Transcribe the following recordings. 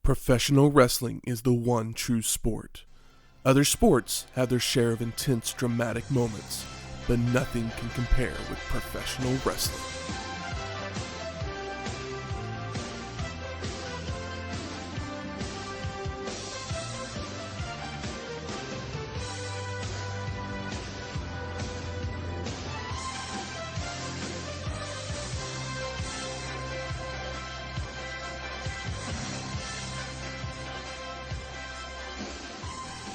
Professional wrestling is the one true sport. Other sports have their share of intense, dramatic moments, but nothing can compare with professional wrestling.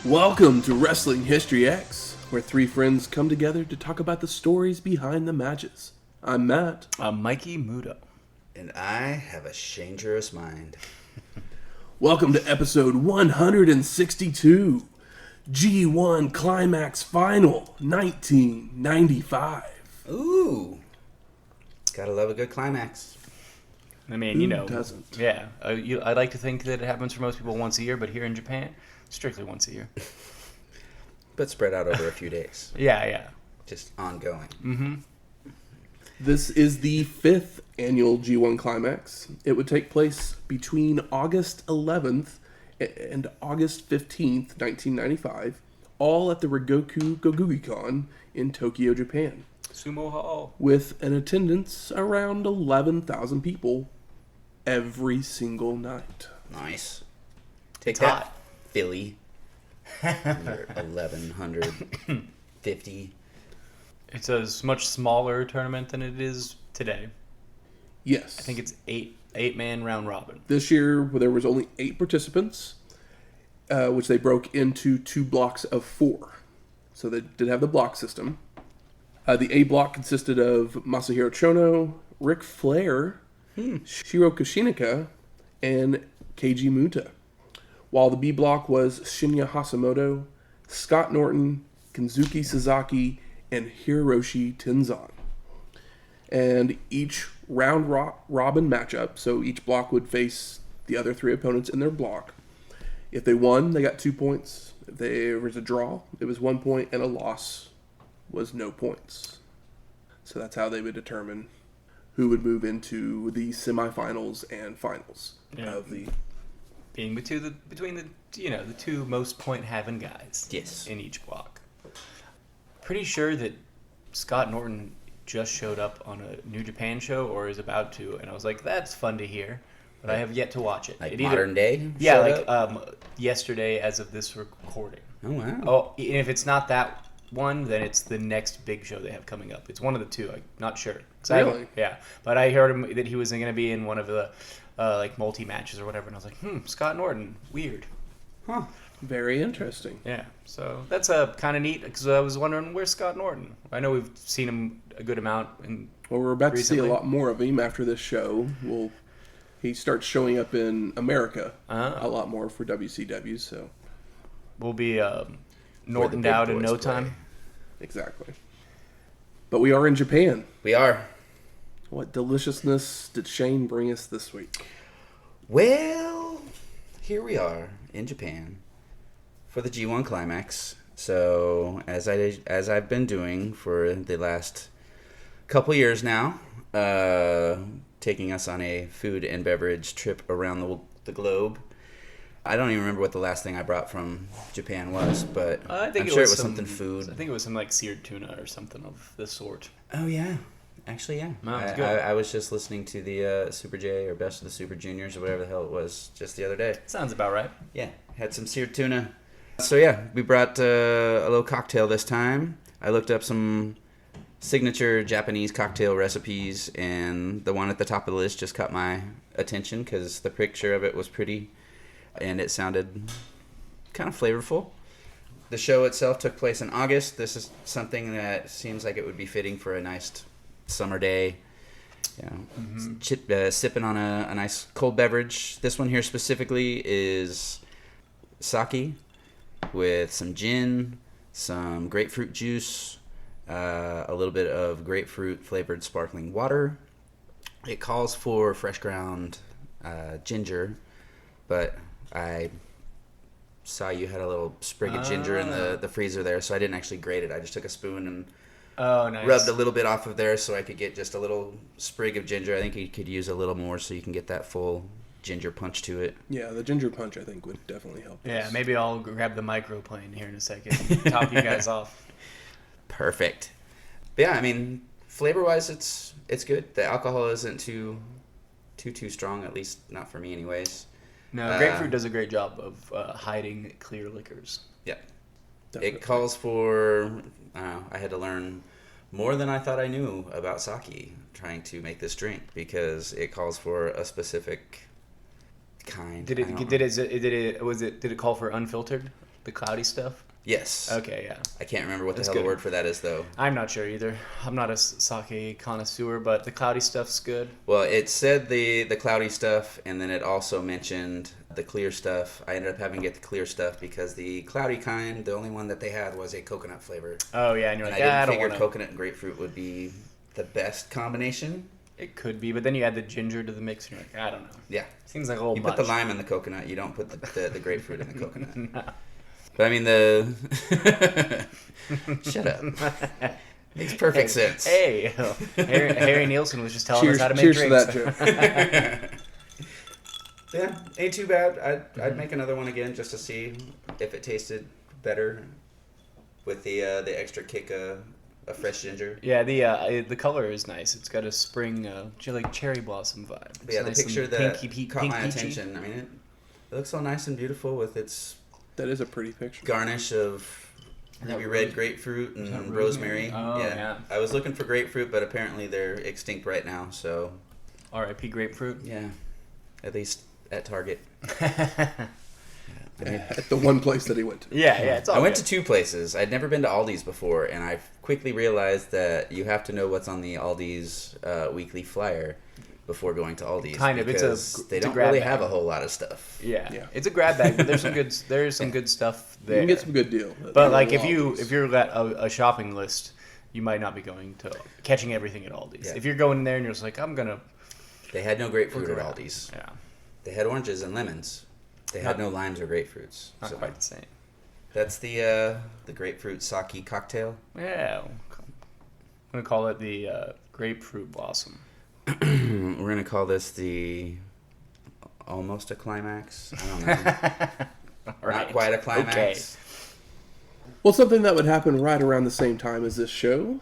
Welcome to Wrestling History X, where three friends come together to talk about the stories behind the matches. I'm Matt. I'm Mikey Mutoh. And I have a dangerous mind. Welcome to episode 162, G1 Climax Final, 1995. Ooh. Gotta love a good climax. I mean, Who you know. doesn't? Yeah. I like to think that it happens for most people once a year, but here in Japan, strictly once a year. But spread out over a few days. Yeah. Just ongoing. Mm-hmm. This is the fifth annual G1 Climax. It would take place between August 11th and August 15th, 1995, all at the Rigoku Gogugikon in Tokyo, Japan, Sumo Hall. with an attendance around 11,000 people every single night. Nice. Take It's that, hot. Philly. Your 1,150. It's a much smaller tournament than it is today. Yes. I think it's eight-man round robin. This year, there was only 8 participants, which they broke into 2 blocks of 4. So they did have the block system. The A block consisted of Masahiro Chono, Ric Flair, Shiro Kushinika, and Keiji Mutoh. While the B block was Shinya Hashimoto, Scott Norton, Kenzuki Sasaki, and Hiroshi Tenzan. And each round robin matchup, so each block would face the other 3 opponents in their block. If they won, they got 2 points. If there was a draw, it was 1 point, and a loss was no points. So that's how they would determine who would move into the semifinals and finals of the... Being between the the 2 most point-having guys. Yes. In each block. Pretty sure that Scott Norton just showed up on a New Japan show or is about to, and I was like, that's fun to hear, but I have yet to watch it. Like it modern day? Yeah, showed like up? yesterday as of this recording. Oh, wow. Oh, and if it's not that one, then it's the next big show they have coming up. It's one of the 2. I'm not sure. Really? Yeah, but I heard him that he was going to be in one of the like multi-matches or whatever, and I was like, Scott Norton, weird. Huh. Very interesting. Yeah, so that's kind of neat, because I was wondering, where's Scott Norton? I know we've seen him a good amount. Well, we're about recently. to see a lot more of him after this show. He starts showing up in America a lot more for WCW, so... We'll be Nortoned out in no time. Exactly. But we are in Japan. We are. What deliciousness did Shane bring us this week? Well, here we are in Japan for the G1 Climax. So, as I've been doing for the last couple years now, taking us on a food and beverage trip around the globe. I don't even remember what the last thing I brought from Japan was, but I'm sure it was something food. I think it was some like seared tuna or something of this sort. Oh, yeah. Actually, yeah. No, it was good. I was just listening to the Super J or Best of the Super Juniors or whatever the hell it was just the other day. Sounds about right. Yeah, had some seared tuna. So yeah, we brought a little cocktail this time. I looked up some signature Japanese cocktail recipes, and the one at the top of the list just caught my attention because the picture of it was pretty, and it sounded kind of flavorful. The show itself took place in August. This is something that seems like it would be fitting for a nice summer day. Sipping on a nice cold beverage. This one here specifically is sake with some gin, some grapefruit juice, a little bit of grapefruit flavored sparkling water. It calls for fresh ground ginger, but I saw you had a little sprig of ginger in the freezer there, so I didn't actually grate it. I just took a spoon and rubbed a little bit off of there so I could get just a little sprig of ginger. I think you could use a little more so you can get that full ginger punch to it. Yeah, the ginger punch I think would definitely help. Yeah, this. maybe I'll grab the microplane here in a second. Top you guys off. Perfect. But yeah, I mean, flavor-wise, it's good. The alcohol isn't too strong, at least not for me, anyways. No, grapefruit does a great job of hiding clear liquors. Yeah. Definitely. It calls for, I don't know, I had to learn more than I thought I knew about sake trying to make this drink, because it calls for a specific kind. Did it call for unfiltered, the cloudy stuff? Yes. Okay, yeah. I can't remember what That's the hell good. the word for that is, though. I'm not sure either. I'm not a sake connoisseur, but the cloudy stuff's good. Well, it said the cloudy stuff, and then it also mentioned the clear stuff. I ended up having to get the clear stuff because the cloudy kind, the only one that they had was a coconut flavor. Oh yeah, and you're And like, I I didn't don't figure want coconut and grapefruit would be the best combination. It could be, but then you add the ginger to the mix, and you're like, I don't know. Yeah. Seems like a little You much. put the lime in the coconut. You don't put the grapefruit in the coconut. No. But I mean, shut up. Makes perfect sense. Hey, Harry Nielsen was just telling us how to make cheers drinks. to that, Joe. Yeah, ain't too bad. I'd make another one again just to see if it tasted better with the extra kick of fresh ginger. Yeah, the color is nice. It's got a spring, like cherry blossom vibe. But yeah, It's nice the picture and that pinky, caught my peachy. attention. I mean, it looks so nice and beautiful with its That is a pretty picture. garnish of ruby red grapefruit and rosemary. Oh, yeah. I was looking for grapefruit, but apparently they're extinct right now. So R.I.P. grapefruit. yeah, at least at Target. At the one place that he went to. Yeah, it's all I went good. to two places. I'd never been to Aldi's before, and I quickly realized that you have to know what's on the Aldi's weekly flyer before going to Aldi's. Kind of. Because they it's a don't grab really bag. have a whole lot of stuff. Yeah, it's a grab bag, but there's some good stuff there. You can get some good deal. But like if you're at a shopping list, you might not be going to catching everything at Aldi's. Yeah. If you're going in there and you're just like, I'm gonna They had no grapefruit look at around. Aldi's. Yeah, They had oranges and lemons. They had no limes or grapefruits. not So quite the same. that's the grapefruit sake cocktail. Yeah, I'm gonna call it the grapefruit blossom. We're gonna call this the almost a climax. I don't know. All right. Not quite a climax. Okay. Well, something that would happen right around the same time as this show,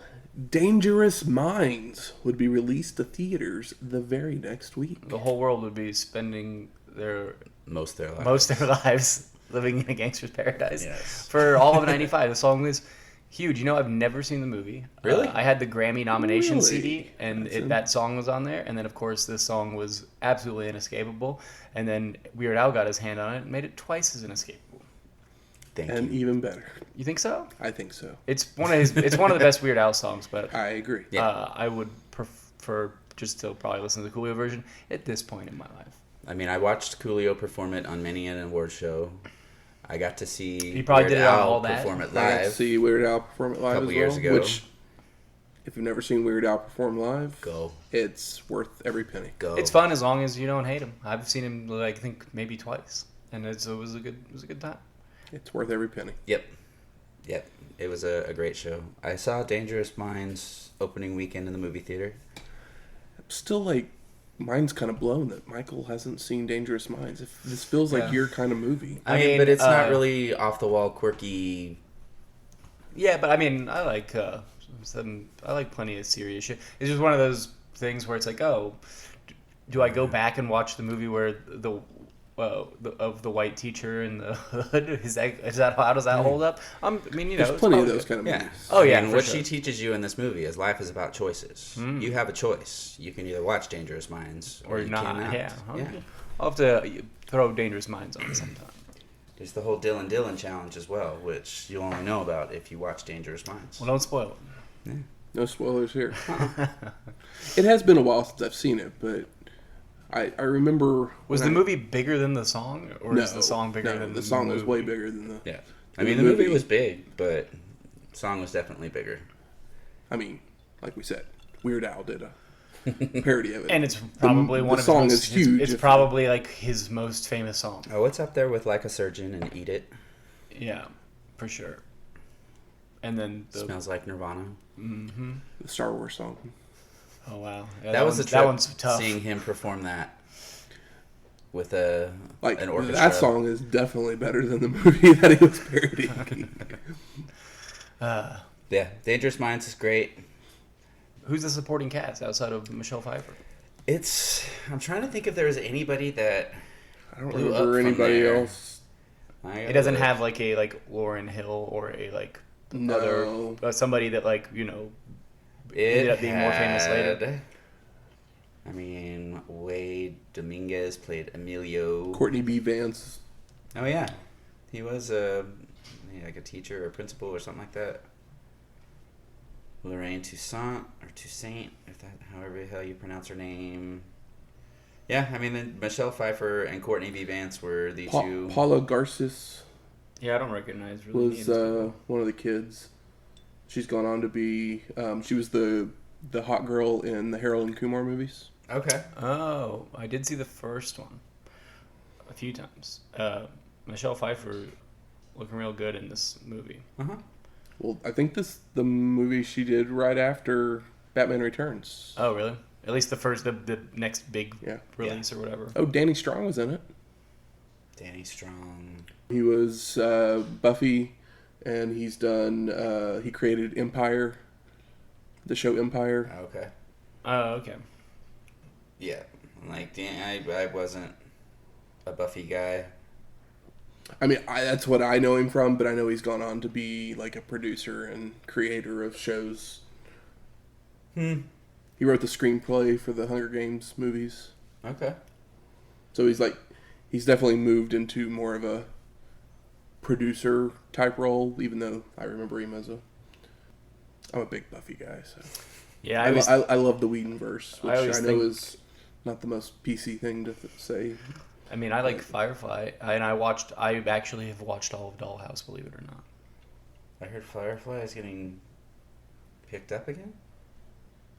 Dangerous Minds would be released to theaters the very next week. The whole world would be spending Most of their lives. most of their lives living in a gangster's paradise. Yes. For all of '95, the song was huge. You know, I've never seen the movie. Really? I had the Grammy nomination Really? CD, and that song was on there. And then, of course, this song was absolutely inescapable. And then Weird Al got his hand on it and made it twice as inescapable. Thank And you. even better. You think so? I think so. It's one of the best Weird Al songs, but I agree. Yeah. I would prefer just to probably listen to the Coolio version at this point in my life. I mean, I watched Coolio perform it on many an award show. I got to see You probably Weird did it on Al All That? perform it I got to live. see Weird Al perform it live Couple as years well, ago. which, if you've never seen Weird Al perform live, Go. it's worth every penny. Go. It's fun as long as you don't hate him. I've seen him, like, I think maybe twice, and it was a good time. It's worth every penny. Yep. It was a great show. I saw Dangerous Minds opening weekend in the movie theater. Still, like, mine's kind of blown that Michael hasn't seen Dangerous Minds. This feels like Yeah. your kind of movie. I mean, but it's not really off the wall, quirky. Yeah, but I mean, I like plenty of serious shit. It's just one of those things where it's like, oh, do I go back and watch the movie where of the white teacher in the hood? Is that how does that hold up? I mean, you know, There's plenty of it's those kind of Yeah. movies. Oh, yeah, And for what sure. she teaches you in this movie is life is about choices. You have a choice. You can either watch Dangerous Minds or you not. cannot. Yeah. Yeah. I'll have to throw Dangerous Minds on sometime. There's the whole Dylan challenge as well, which you'll only know about if you watch Dangerous Minds. Well, don't spoil it. No spoilers here. It has been a while since I've seen it, but I remember... Was when the movie bigger than the song, or is the song bigger no, than the song was movie? way bigger than the... Yeah. I The mean, the movie movie- was big, but the song was definitely bigger. I mean, like we said, Weird Al did a parody of it. And it's probably one the of song his is most, huge. It's probably like his most famous song. Oh, it's up there with Like a Surgeon and Eat It. Yeah, for sure. And then Smells Like Nirvana. the Star Wars song. Oh wow, yeah, That was a trip, that one's tough. seeing him perform that. with an orchestra. That song is definitely better than the movie that he was parodying. Yeah, Dangerous Minds is great. Who's the supporting cast outside of Michelle Pfeiffer? I'm trying to think if there was anybody that I don't blew remember up from anybody there. else. It doesn't have like a Lauryn Hill or a No. other somebody that It ended up being more famous later. I mean, Wade Dominguez played Emilio. Courtney B. Vance. Oh yeah, he was like a teacher or principal or something like that. Lorraine Toussaint, if that, however the hell you pronounce her name. Yeah, I mean, then Michelle Pfeiffer and Courtney B. Vance were the two. Paula Garces Yeah, I don't recognize really was names. one of the kids. She's gone on to be. She was the hot girl in the Harold and Kumar movies. Okay. Oh, I did see the first one a few times. Michelle Pfeiffer looking real good in this movie. Uh-huh. Well, I think the movie she did right after Batman Returns. Oh, really? At least the next big release or whatever. Oh, Danny Strong was in it. Danny Strong. He was Buffy, and he's done. He created Empire, the show Empire. Okay. Oh, okay. Yeah, I wasn't a Buffy guy. I mean, that's what I know him from, but I know he's gone on to be like a producer and creator of shows. He wrote the screenplay for the Hunger Games movies. Okay. So he's definitely moved into more of a producer type role, even though I remember him as I'm a big Buffy guy, so. Yeah, I love the Whedonverse, which I know think, is not the most PC thing to say. I mean, I like Firefly, and I actually have watched all of Dollhouse, believe it or not. I heard Firefly is getting picked up again.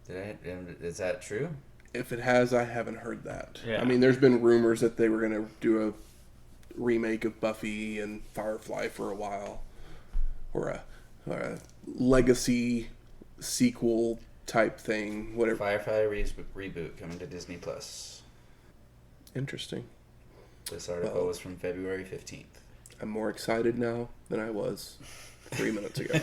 Is that true? If it has, I haven't heard that. Yeah. I mean, there's been rumors that they were going to do a remake of Buffy and Firefly for a while, or a legacy sequel type thing, whatever. Firefly reboot coming to Disney Plus. Interesting. This article was from February 15th. I'm more excited now than I was 3 minutes ago.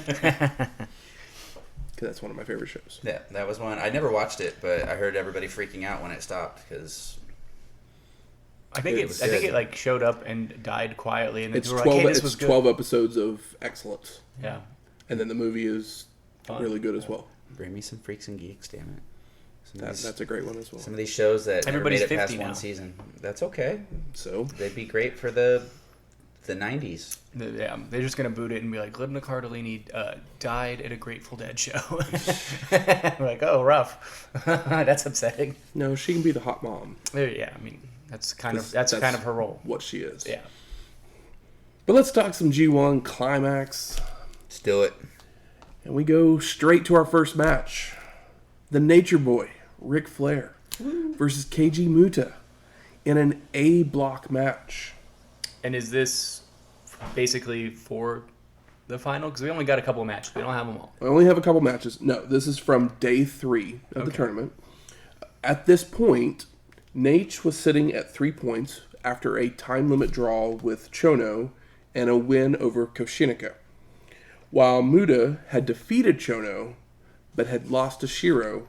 Because that's one of my favorite shows. Yeah, that was one. I never watched it, but I heard everybody freaking out when it stopped because I think it like showed up and died quietly, and then It's people were 12. like, "Hey, this It's was good." 12 episodes of excellence, Yeah, and then the movie is Fun. really good as well. bring me some freaks and geeks, damn it. That's a great one as well. Some of these shows that Everybody's never made it past 50 now. one season. That's okay. So They'd be great for the 90s. yeah, they're just gonna boot it and be like, "Linda Cardellini died at a Grateful Dead show." We're like, "Oh, rough. That's upsetting." no, she can be the hot mom. Yeah, I mean, that's kind of That's her role. What she is. Yeah. But let's talk some G1 Climax. Let's do it. And we go straight to our first match. The Nature Boy, Ric Flair, versus Keiji Mutoh in an A block match. And is this basically for the final? Because we only got a couple of matches. We don't have them all. I only have a couple matches. No, this is from day 3 of the tournament. At this point, Nate was sitting at 3 points after a time limit draw with Chono and a win over Koshinika, while Muda had defeated Chono but had lost to Shiro,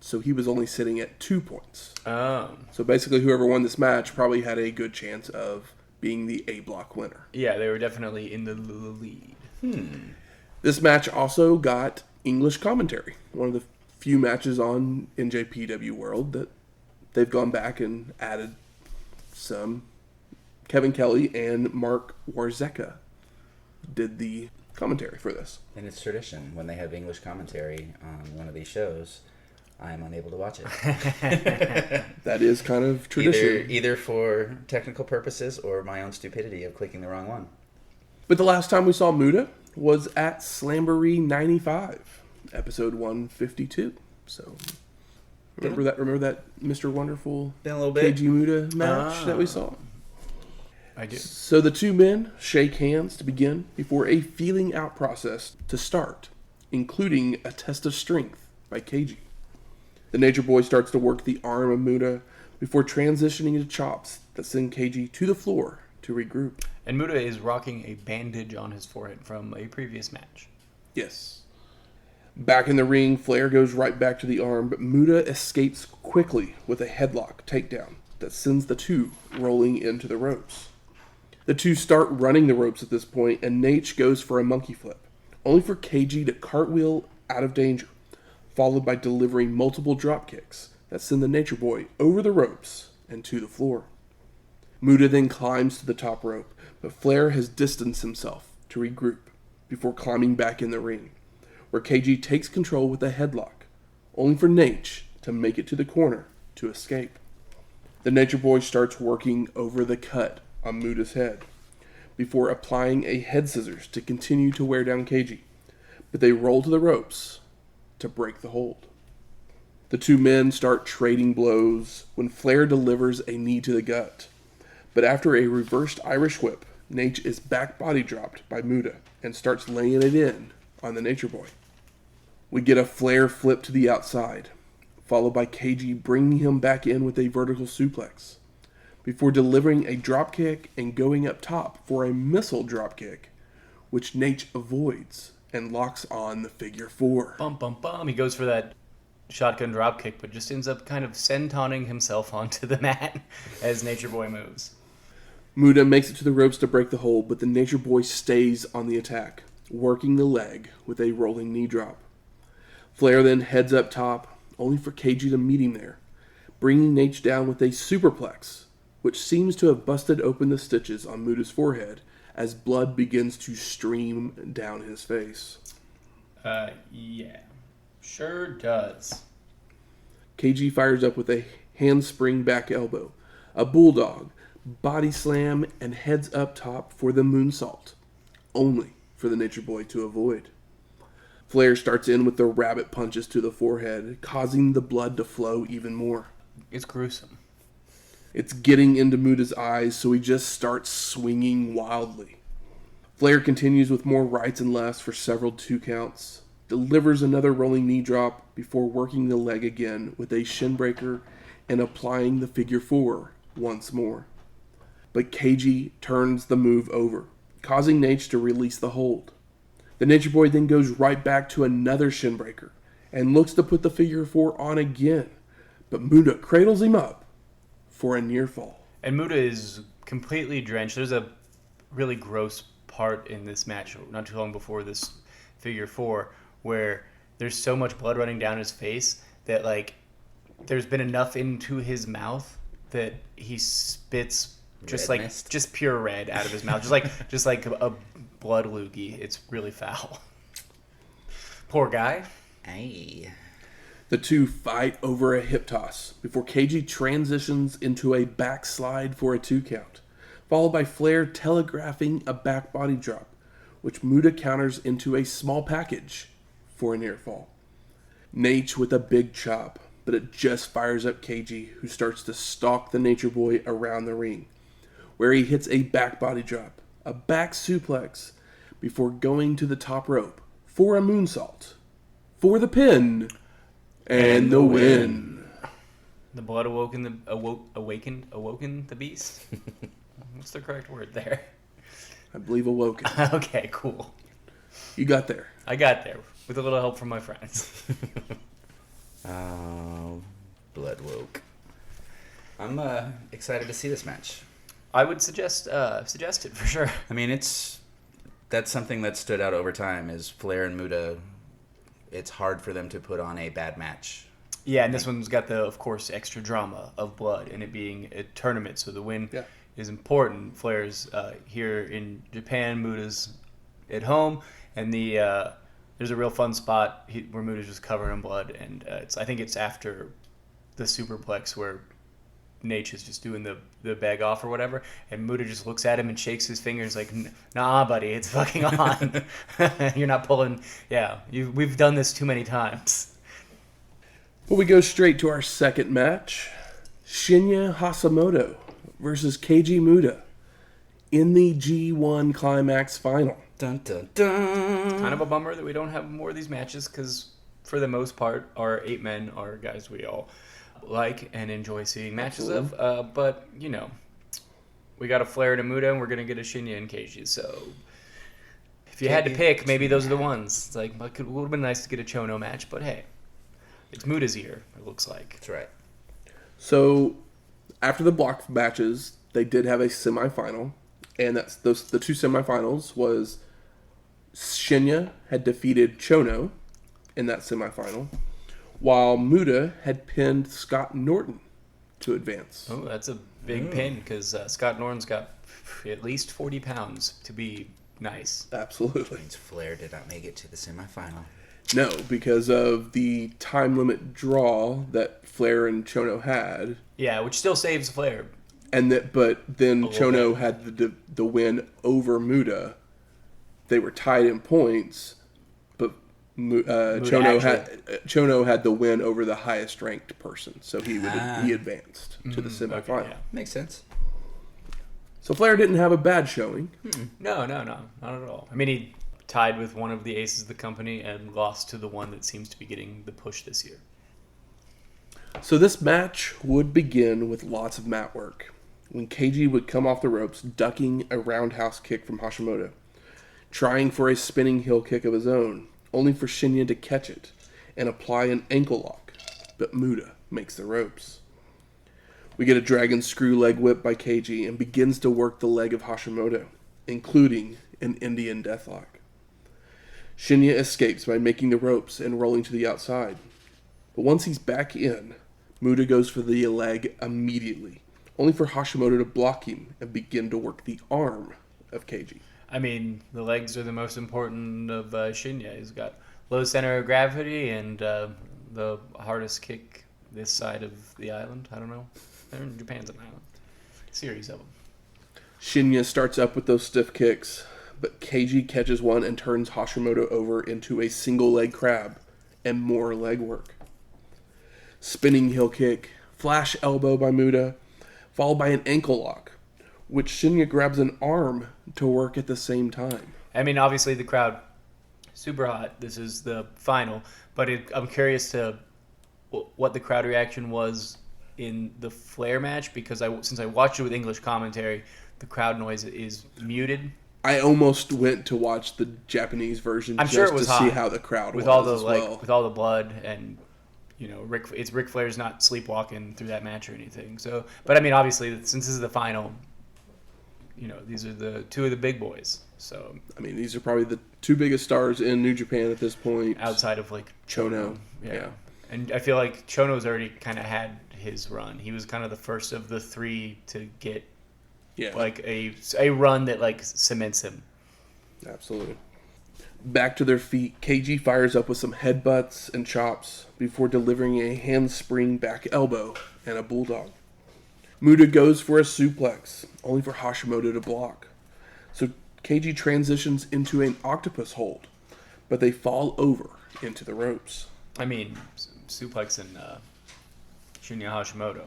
so he was only sitting at 2 points. Oh. So basically, whoever won this match probably had a good chance of being the A block winner. Yeah, they were definitely in the lead. This match also got English commentary. One of the few matches on NJPW World that they've gone back and added some. Kevin Kelly and Mark Warzeka did the commentary for this. And it's tradition. When they have English commentary on one of these shows, I am unable to watch it. That is kind of tradition. Either for technical purposes or my own stupidity of clicking the wrong one. But the last time we saw Muda was at Slamboree 95, episode 152. So remember that Mr. Wonderful Been a little bit. Keiji Muda match that we saw? I do. So the two men shake hands to begin before a feeling out process to start, including a test of strength by Keiji. The Nature Boy starts to work the arm of Muda, before transitioning to chops that send Keiji to the floor to regroup. And Mutoh is rocking a bandage on his forehead from a previous match. Yes. Back in the ring, Flair goes right back to the arm, but Mutoh escapes quickly with a headlock takedown that sends the two rolling into the ropes. The two start running the ropes at this point, and Nate goes for a monkey flip, only for Keiji to cartwheel out of danger, followed by delivering multiple drop kicks that send the Nature Boy over the ropes and to the floor. Mutoh then climbs to the top rope, but Flair has distanced himself to regroup before climbing back in the ring, where Keiji takes control with a headlock, only for Nate to make it to the corner to escape. The Nature Boy starts working over the cut on Mutoh's head, before applying a head scissors to continue to wear down Keiji, but they roll to the ropes to break the hold. The two men start trading blows when Flair delivers a knee to the gut, but after a reversed Irish whip, Nate is back body dropped by Mutoh and starts laying it in on the Nature Boy. We get a Flair flip to the outside, followed by Keiji bringing him back in with a vertical suplex, before delivering a dropkick and going up top for a missile dropkick, which Nate avoids and locks on the figure four. Bum, bum, bum. He goes for that shotgun dropkick, but just ends up kind of sentoning himself onto the mat as Nature Boy moves. Mutoh makes it to the ropes to break the hold, but the Nature Boy stays on the attack, working the leg with a rolling knee drop. Flair then heads up top, only for Keiji to meet him there, bringing Nate down with a superplex, which seems to have busted open the stitches on Mutoh's forehead as blood begins to stream down his face. Yeah. Sure does. Keiji fires up with a handspring back elbow, a bulldog, body slam, and heads up top for the moonsault, only for the Nature Boy to avoid. Flair starts in with the rabbit punches to the forehead, causing the blood to flow even more. It's gruesome. It's getting into Mutoh's eyes, so he just starts swinging wildly. Flair continues with more rights and lefts for several 2 counts, delivers another rolling knee drop before working the leg again with a shin breaker and applying the figure four once more. But Keiji turns the move over, causing Nate to release the hold. The Nature Boy then goes right back to another shin breaker and looks to put the figure four on again, but Mutoh cradles him up for a near fall. And Mutoh is completely drenched. There's a really gross part in this match not too long before this figure four where there's so much blood running down his face that like there's been enough into his mouth that he spits just Red like mist. just pure red out of his mouth, just like a blood loogie. It's really foul. Poor guy. Hey. The two fight over a hip toss before Keiji transitions into a backslide for a 2 count, followed by Flair telegraphing a back body drop, which Mutoh counters into a small package for a near fall. Nate with a big chop, but it just fires up Keiji, who starts to stalk the Nature Boy around the ring, where he hits a back body drop, a back suplex, before going to the top rope for a moonsault, for the pin, and the win. The blood awoken the beast. What's the correct word there? I believe awoken. Okay, cool. You got there. I got there with a little help from my friends. Blood woke. I'm excited to see this match. I would suggest it for sure. I mean, that's something that stood out over time is Flair and Mutoh. It's hard for them to put on a bad match. Yeah, and this one's got the, of course, extra drama of blood and it being a tournament, so the win is important. Flair's here in Japan, Mutoh's at home, and there's a real fun spot where Mutoh's just covered in blood, and I think it's after the superplex where Nate is just doing the beg off or whatever, and Mutoh just looks at him and shakes his fingers like, nah, buddy, it's fucking on. You're not pulling. Yeah, we've done this too many times. Well, we go straight to our second match. Shinya Hashimoto versus Keiji Mutoh in the G1 Climax Final. Dun, dun, dun. Kind of a bummer that we don't have more of these matches because, for the most part, our 8 men are guys we all like and enjoy seeing matches of. But, we got a Flair and a Mutoh, and we're going to get a Shinya and Keiji. So if you had to pick, maybe those are the ones. It's like, it would have been nice to get a Chono match, but hey, it's Mutoh's year, it looks like. That's right. So after the block matches, they did have a semifinal, and the two semifinals was Shinya had defeated Chono in that semifinal, while Mutoh had pinned Scott Norton to advance. Oh, that's a big pin, because Scott Norton's got at least 40 pounds to be nice. Absolutely. Means Flair did not make it to the semifinal. No, because of the time limit draw that Flair and Chono had. Yeah, which still saves Flair. But then Chono had the win over Mutoh. They were tied in points, but Chono had the win over the highest ranked person, so he advanced to the semifinal. Okay, yeah. Makes sense. So Flair didn't have a bad showing. No, not at all. I mean, he tied with one of the aces of the company and lost to the one that seems to be getting the push this year. So this match would begin with lots of mat work, when Keiji would come off the ropes, ducking a roundhouse kick from Hashimoto, trying for a spinning heel kick of his own, only for Shinya to catch it and apply an ankle lock, but Mutoh makes the ropes. We get a dragon screw leg whip by Keiji and begins to work the leg of Hashimoto, including an Indian deathlock. Shinya escapes by making the ropes and rolling to the outside. But once he's back in, Mutoh goes for the leg immediately, only for Hashimoto to block him and begin to work the arm of Keiji. I mean, the legs are the most important of Shinya. He's got low center of gravity and the hardest kick this side of the island. I don't know. Japan's an island. Series of them. Shinya starts up with those stiff kicks, but Keiji catches one and turns Hashimoto over into a single leg crab and more leg work. Spinning heel kick, flash elbow by Mutoh, followed by an ankle lock, which Shinya grabs an arm to work at the same time. I mean, obviously the crowd, super hot. This is the final, but I'm curious to what the crowd reaction was in the Flair match, because since I watched it with English commentary, the crowd noise is muted. I almost went to watch the Japanese version to see how the crowd with was all the as well. with all the blood, and Ric Flair's not sleepwalking through that match or anything. So, but I mean, obviously, since this is the final, these are the two of the big boys. So, I mean, these are probably the two biggest stars in New Japan at this point, outside of like Chono. Yeah. And I feel like Chono's already kind of had his run. He was kind of the first of the three to get like a run that like cements him. Absolutely. Back to their feet, Keiji fires up with some headbutts and chops before delivering a handspring back elbow and a bulldog. Mutoh goes for a suplex, only for Hashimoto to block. So Keiji transitions into an octopus hold, but they fall over into the ropes. I mean, suplex and Shinya Hashimoto.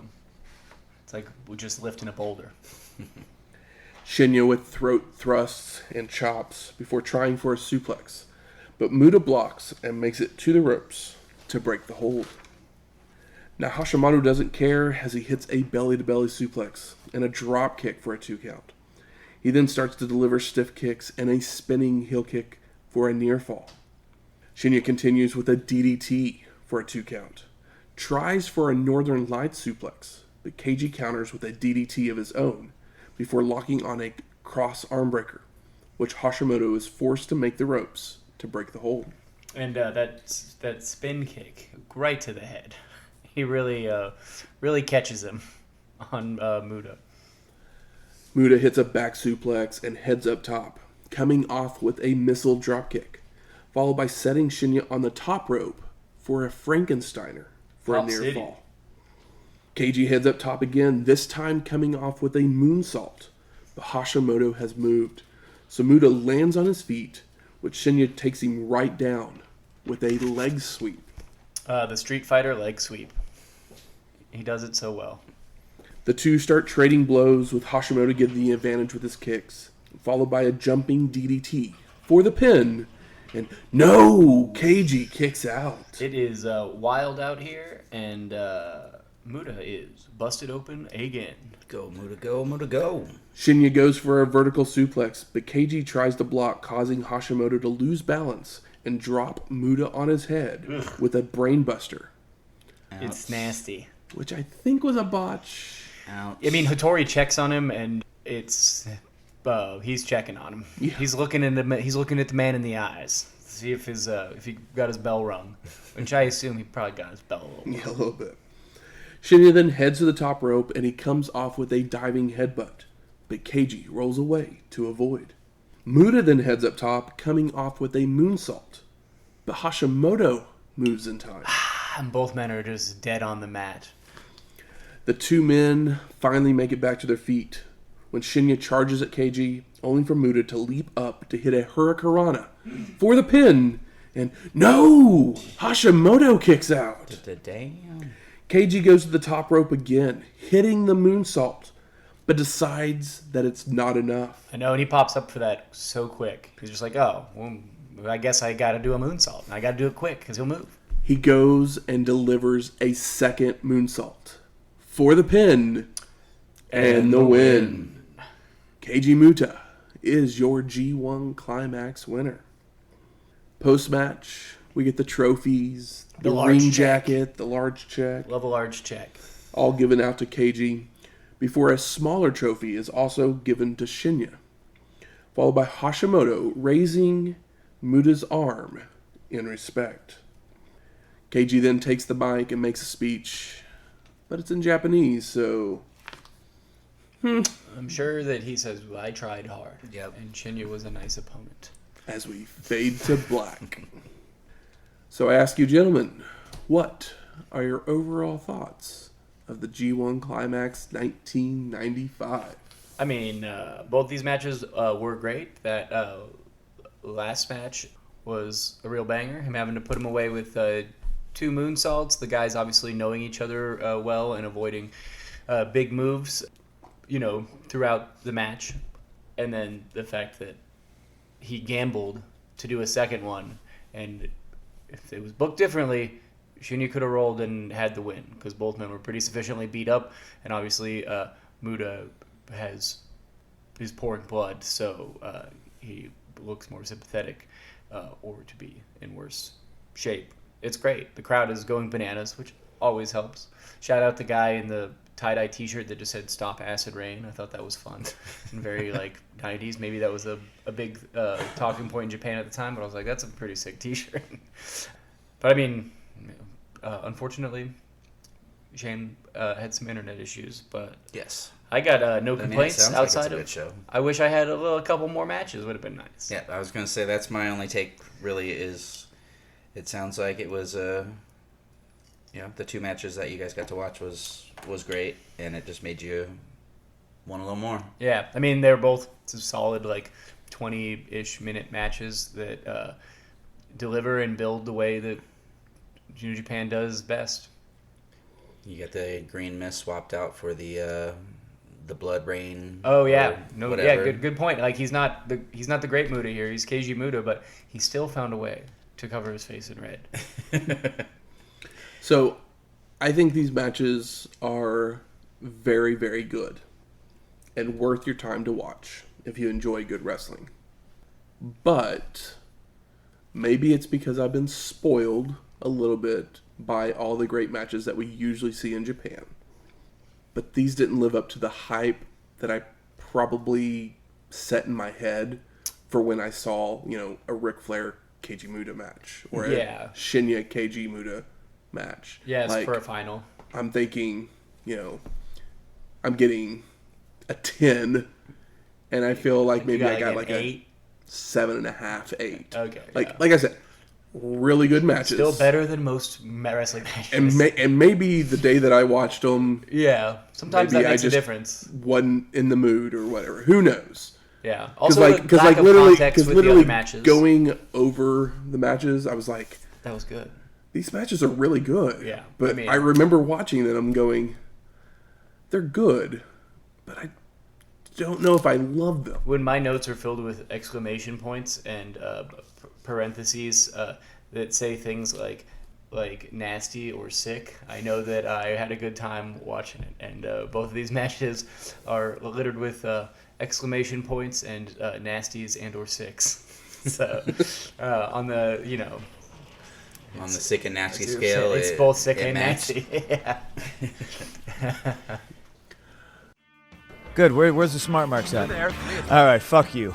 It's like we're just lifting a boulder. Shinya with throat thrusts and chops before trying for a suplex, but Mutoh blocks and makes it to the ropes to break the hold. Now Hashimoto doesn't care as he hits a belly-to-belly suplex and a drop kick for a 2 count. He then starts to deliver stiff kicks and a spinning heel kick for a near fall. Shinya continues with a DDT for a 2 count. Tries for a Northern Lights suplex, but Keiji counters with a DDT of his own before locking on a cross armbreaker, which Hashimoto is forced to make the ropes to break the hold. And that spin kick right to the head. He really catches him on Mutoh. Mutoh hits a back suplex and heads up top, coming off with a missile dropkick, followed by setting Shinya on the top rope for a Frankensteiner for a near fall. Keiji heads up top again, this time coming off with a moonsault, but Hashimoto has moved. So Mutoh lands on his feet, which Shinya takes him right down with a leg sweep. The Street Fighter leg sweep. He does it so well. The two start trading blows, with Hashimoto getting the advantage with his kicks, followed by a jumping DDT for the pin. And no, Keiji kicks out. It is wild out here, and Mutoh is busted open again. Go, Mutoh, go, Mutoh, go. Shinya goes for a vertical suplex, but Keiji tries to block, causing Hashimoto to lose balance and drop Mutoh on his head with a brainbuster, It's nasty. which I think was a botch. Ouch. I mean, Hattori checks on him, and it's he's checking on him. Yeah. He's looking at the man in the eyes, to see if he got his bell rung, which I assume he probably got his bell a little. Yeah, a little bit. Shinya then heads to the top rope, and he comes off with a diving headbutt, but Keiji rolls away to avoid. Mutoh then heads up top, coming off with a moonsault, but Hashimoto moves in time. And both men are just dead on the mat. The two men finally make it back to their feet when Shinya charges at Keiji, only for Mutoh to leap up to hit a Hurricanrana for the pin, and no! Hashimoto kicks out. Damn. Keiji goes to the top rope again, hitting the moonsault, but decides that it's not enough. I know, and he pops up for that so quick. He's just like, oh, well, I guess I got to do a moonsault. And I got to do it quick because he'll move. He goes and delivers a second moonsault for the pin and the win. Keiji Mutoh is your G1 Climax winner. Post-match, we get the trophies, the large ring check. jacket, the large check, Love a large check. all given out to Keiji, before a smaller trophy is also given to Shinya, followed by Hashimoto raising Mutoh's arm in respect. Keiji then takes the mic and makes a speech, but it's in Japanese, so I'm sure that he says, well, I tried hard. Yep. And Shinya was a nice opponent. as we fade to black. So I ask you, gentlemen, what are your overall thoughts of the G1 Climax 1995? I mean, both these matches were great. That last match was a real banger. Him having to put him away with two moonsaults. The guys obviously knowing each other well and avoiding big moves, throughout the match. And then the fact that he gambled to do a second one, and if it was booked differently, Shinya could have rolled and had the win because both men were pretty sufficiently beat up, and obviously Mutoh is pouring blood, so he looks more sympathetic or to be in worse shape. It's great. The crowd is going bananas, which always helps. Shout out the guy in the tie-dye t-shirt that just said "Stop Acid Rain." I thought that was fun and very 90s. Maybe that was a big talking point in Japan at the time, but I was like, that's a pretty sick t-shirt. But I mean, unfortunately, Shane had some internet issues, but Yes. I got no I mean, it complaints sounds like it's a outside good of. show. I wish I had a couple more matches. Would have been nice. Yeah, I was going to say that's my only take. Really, is it sounds like it was the two matches that you guys got to watch was great, and it just made you want a little more. Yeah, I mean they're both solid 20-ish minute matches that deliver and build the way that New Japan does best. You got the green mist swapped out for the blood rain. Oh yeah, or no, whatever. yeah, good point. He's not the great Mutoh here. He's Keiji Mutoh, but he still found a way to cover his face in red. So, I think these matches are very, very good and worth your time to watch if you enjoy good wrestling. But maybe it's because I've been spoiled a little bit by all the great matches that we usually see in Japan. But these didn't live up to the hype that I probably set in my head for when I saw, a Ric Flair Keiji Mutoh match or a Shinya Keiji Mutoh match. Yeah, it's for a final. I'm thinking, I'm getting a 10, and I feel like maybe I got like 8. a 7.5, 8. Okay. Like I said, really good matches. Still better than most wrestling matches. And maybe the day that I watched them, yeah, sometimes maybe that makes I a just difference. wasn't in the mood or whatever. Who knows? Yeah. Also, Because lack of literally, context with the literally other matches. going over the matches, I was like, That was good. these matches are really good. Yeah, But I remember watching them and going, they're good, but I don't know if I love them. When my notes are filled with exclamation points and parentheses that say things like, like nasty or sick. I know that I had a good time watching it, and both of these matches are littered with exclamation points and nasties and or sicks. So on the on the sick and nasty scale, it's both sick and nasty. Yeah. Good. Where's the smart marks at? There. All right. Fuck you.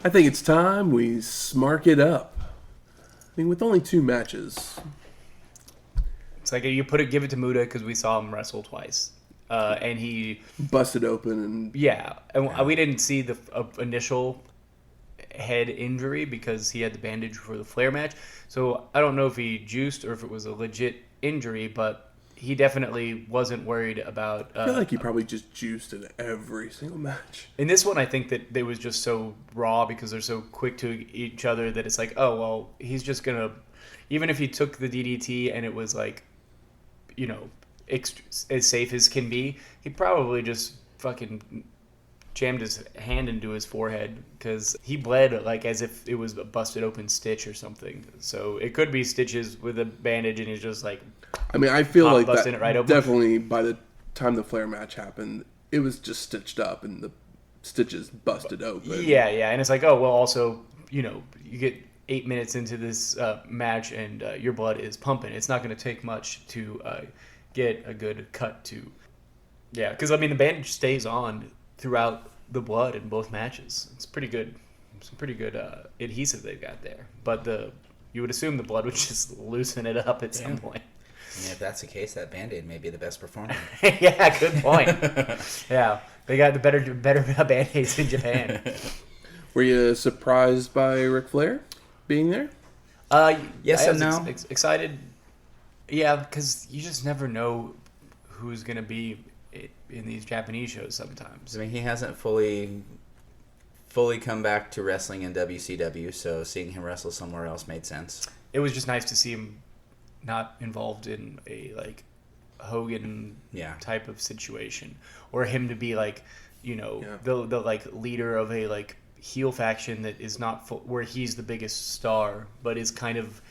I think it's time we smark it up. I mean, with only 2 matches. It's like give it to Mutoh because we saw him wrestle twice, and he busted open and and we didn't see the initial head injury because he had the bandage for the Flair match. So I don't know if he juiced or if it was a legit injury, but he definitely wasn't worried about. I feel like he probably just juiced in every single match. In this one, I think that they was just so raw because they're so quick to each other that it's like, oh well, he's just gonna. Even if he took the DDT and it was like, as safe as can be, he probably just fucking jammed his hand into his forehead because he bled like as if it was a busted open stitch or something. So it could be stitches with a bandage, and he's just like. I mean, I feel like that it right open. Definitely by the time the Flair match happened, it was just stitched up and the stitches busted open. Yeah, and it's like, oh well, also you get 8 minutes into this match and your blood is pumping. It's not going to take much to get a good cut to. Yeah, because I mean the bandage stays on throughout the blood in both matches. It's pretty good. Some pretty good adhesive they've got there. But you would assume the blood would just loosen it up at some point. I mean, if that's the case, that Band-Aid may be the best performer. Yeah, good point. Yeah, they got the better Band-Aids in Japan. Were you surprised by Ric Flair being there? Yes and no. Excited. Yeah, because you just never know who's going to be in these Japanese shows sometimes. I mean, he hasn't fully come back to wrestling in WCW, so seeing him wrestle somewhere else made sense. It was just nice to see him not involved in a Hogan type of situation, or him to be the like leader of a heel faction that is not where he's the biggest star, but is kind of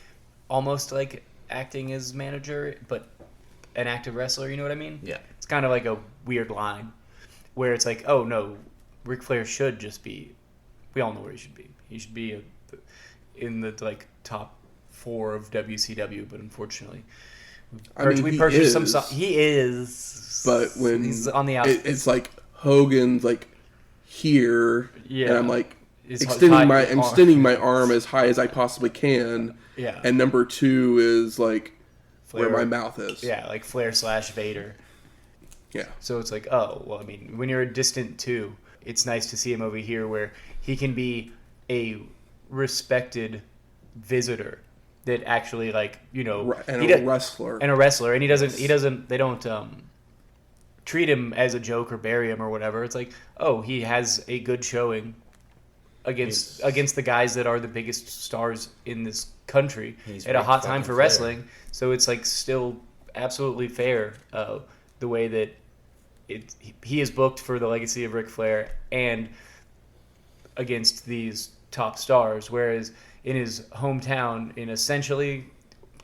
almost like acting as manager, but an active wrestler. You know what I mean? Yeah. It's kind of like a weird line where it's like, oh no, Ric Flair should just be. We all know where he should be. He should be in the top 4 of WCW, but unfortunately, we purchased some. He is, but when he's on the outside, it's like Hogan's here, yeah, and I'm extending my arm as high as I possibly can, yeah, and number 2 is Flair, where my mouth is, yeah, like Flair / Vader, yeah. So it's like, oh well, I mean, when you're a distant 2, it's nice to see him over here where he can be a respected visitor that actually a wrestler, and they don't treat him as a joke or bury him or whatever. It's like, oh, he has a good showing against the guys that are the biggest stars in this country at a hot time for wrestling. So it's still absolutely fair the way that he is booked for the legacy of Ric Flair and against these top stars, whereas in his hometown, in essentially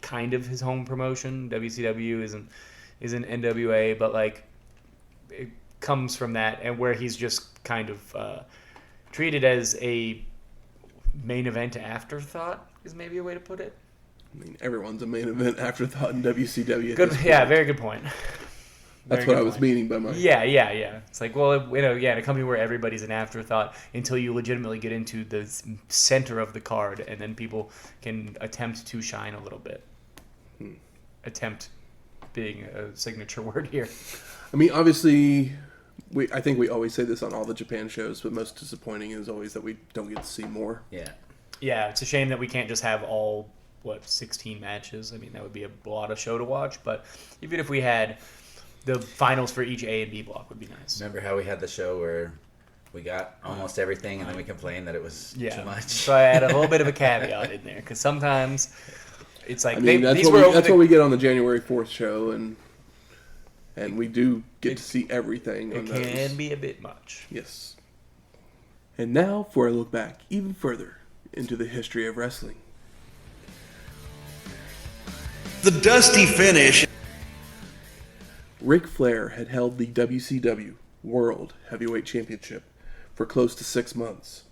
kind of his home promotion, WCW isn't NWA, but it comes from that, and where he's just kind of treated as a main event afterthought is maybe a way to put it. I mean, everyone's a main event afterthought in WCW. Very good point. That's what I was meaning by my... Yeah. It's like, well, in a company where everybody's an afterthought until you legitimately get into the center of the card, and then people can attempt to shine a little bit. Attempt being a signature word here. I mean, obviously, I think we always say this on all the Japan shows, but most disappointing is always that we don't get to see more. Yeah. Yeah, it's a shame that we can't just have all, 16 matches. I mean, that would be a lot of show to watch, but even if we had... The finals for each A and B block would be nice. Remember how we had the show where we got almost everything and then we complained that it was too much? So I had a little bit of a caveat in there because sometimes it's like that's what we get on the January 4th show, and we do get to see everything. It can be a bit much. Yes. And now for a look back even further into the history of wrestling. The dusty finish. Ric Flair had held the WCW World Heavyweight Championship for close to 6 months.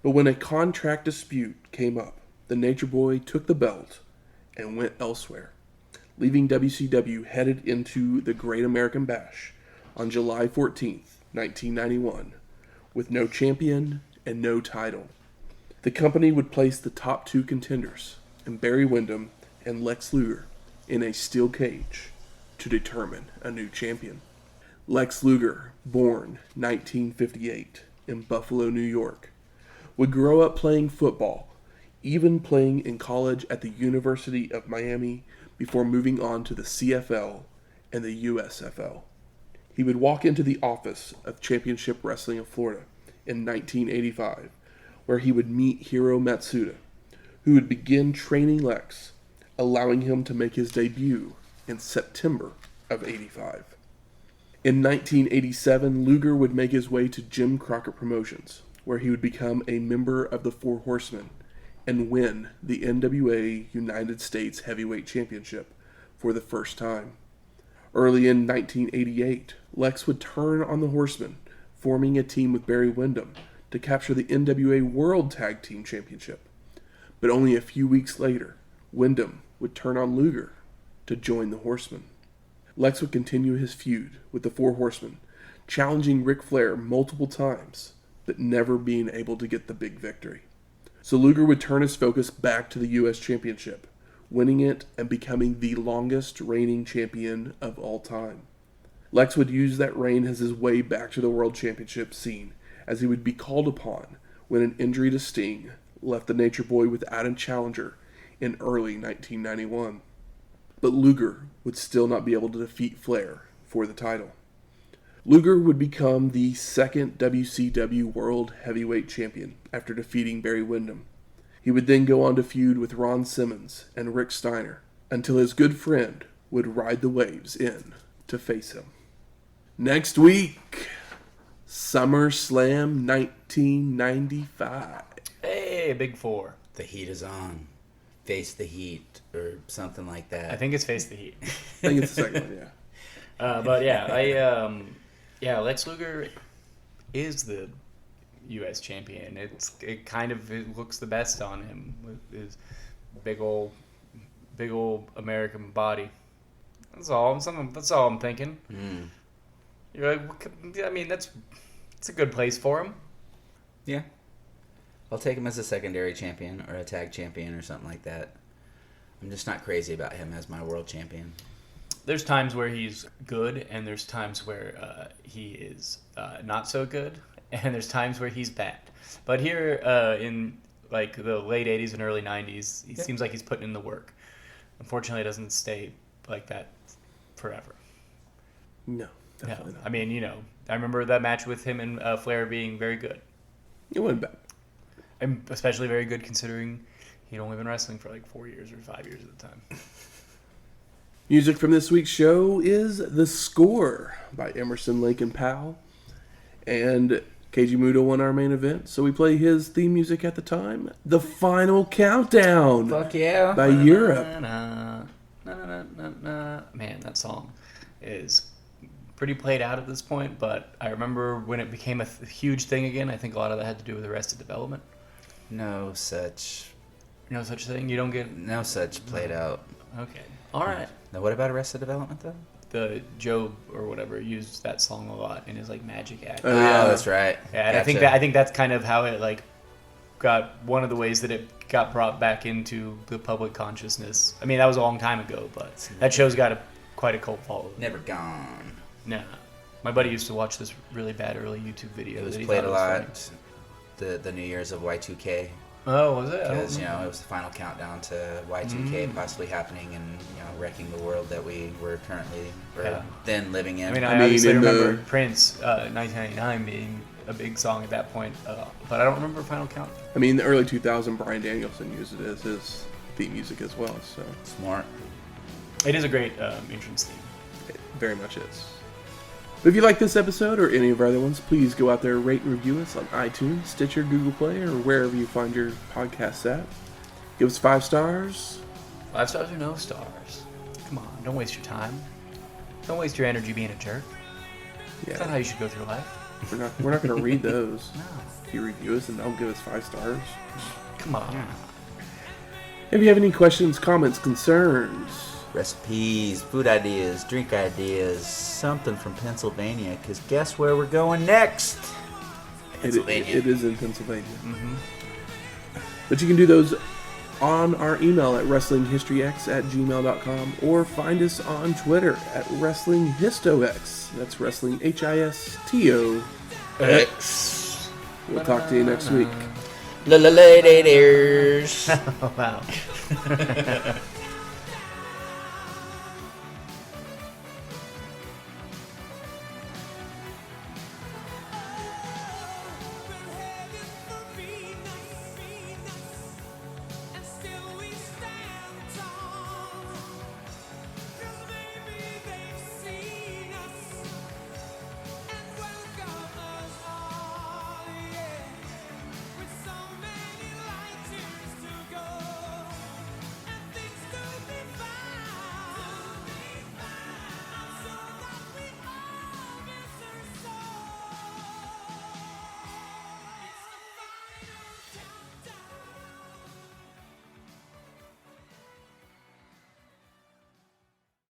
But when a contract dispute came up, the Nature Boy took the belt and went elsewhere, leaving WCW headed into the Great American Bash on July 14th, 1991, with no champion and no title. The company would place the top 2 contenders, and Barry Windham and Lex Luger, in a steel cage to determine a new champion. Lex Luger, born 1958 in Buffalo, New York, would grow up playing football, even playing in college at the University of Miami before moving on to the CFL and the USFL. He would walk into the office of Championship Wrestling of Florida in 1985, where he would meet Hiro Matsuda, who would begin training Lex, allowing him to make his debut in September of '85. In 1987, Luger would make his way to Jim Crockett Promotions, where he would become a member of the Four Horsemen and win the NWA United States Heavyweight Championship for the first time. Early in 1988, Lex would turn on the Horsemen, forming a team with Barry Windham to capture the NWA World Tag Team Championship. But only a few weeks later, Windham would turn on Luger to join the Horsemen. Lex would continue his feud with the Four Horsemen, challenging Ric Flair multiple times, but never being able to get the big victory. So Luger would turn his focus back to the U.S. Championship, winning it and becoming the longest reigning champion of all time. Lex would use that reign as his way back to the World Championship scene, as he would be called upon when an injury to Sting left the Nature Boy without a challenger in early 1991. But Luger would still not be able to defeat Flair for the title. Luger would become the second WCW World Heavyweight Champion after defeating Barry Windham. He would then go on to feud with Ron Simmons and Rick Steiner until his good friend would ride the waves in to face him. Next week, SummerSlam 1995. Hey, Big Four. The heat is on. Face the heat, or something like that. I think it's Face the Heat. I think it's the second one, yeah. But yeah, Lex Luger is the U.S. champion. It looks the best on him with his big old American body. That's all. That's all I'm thinking. You're like, I mean, it's a good place for him. Yeah. I'll take him as a secondary champion or a tag champion or something like that. I'm just not crazy about him as my world champion. There's times where he's good, and there's times where he is not so good, and there's times where he's bad. But here in like the late 80s and early 90s, he seems like he's putting in the work. Unfortunately, it doesn't stay like that forever. No, definitely not. I mean, I remember that match with him and Flair being very good. It wasn't bad. And especially very good considering he'd only been wrestling for like 4 years or 5 years at the time. Music from this week's show is The Score by Emerson, Lake, and Powell. And Keiji Mutoh won our main event, so we play his theme music at the time. The Final Countdown. Fuck yeah. By Europe. Man, that song is pretty played out at this point, but I remember when it became a huge thing again. I think a lot of that had to do with Arrested Development. No such thing? You don't get... No such played out. Okay. All right. Now, what about Arrested Development, though? The Job or whatever used that song a lot in his like Magic Act. Oh, yeah, that's right. Yeah, and Gotcha. I think that's kind of how it like got one of the ways that it got brought back into the public consciousness. I mean, that was a long time ago, but that show's got quite a cult following. Never gone. Nah. My buddy used to watch this really bad early YouTube video. It was that he played thought a was lot. funny. The New Year's of Y2K. Oh, was it? Because, it was the final countdown to Y2K possibly happening and, wrecking the world that we were currently, then living in. I mean, I obviously remember Prince, 1999 being a big song at that point, but I don't remember Final Countdown. I mean, in the early 2000s, Bryan Danielson used it as his theme music as well, so... Smart. It is a great entrance theme. It very much is. But if you like this episode or any of our other ones, please go out there, rate and review us on iTunes, Stitcher, Google Play, or wherever you find your podcasts at. Give us 5 stars, 5 stars or no stars. Come on, don't waste your time. Don't waste your energy being a jerk. That's not how you should go through life. We're not going to read those. No. If you review us and don't give us 5 stars. Come on. Yeah. If you have any questions, comments, concerns, Recipes, food ideas, drink ideas, something from Pennsylvania. Because guess where we're going next? it is in Pennsylvania. Mm-hmm. But you can do those on our email at wrestlinghistoryx@gmail.com or find us on Twitter at WrestlingHistoX. That's Wrestling HISTO X. We'll talk to you next week. Ladies. Oh, wow.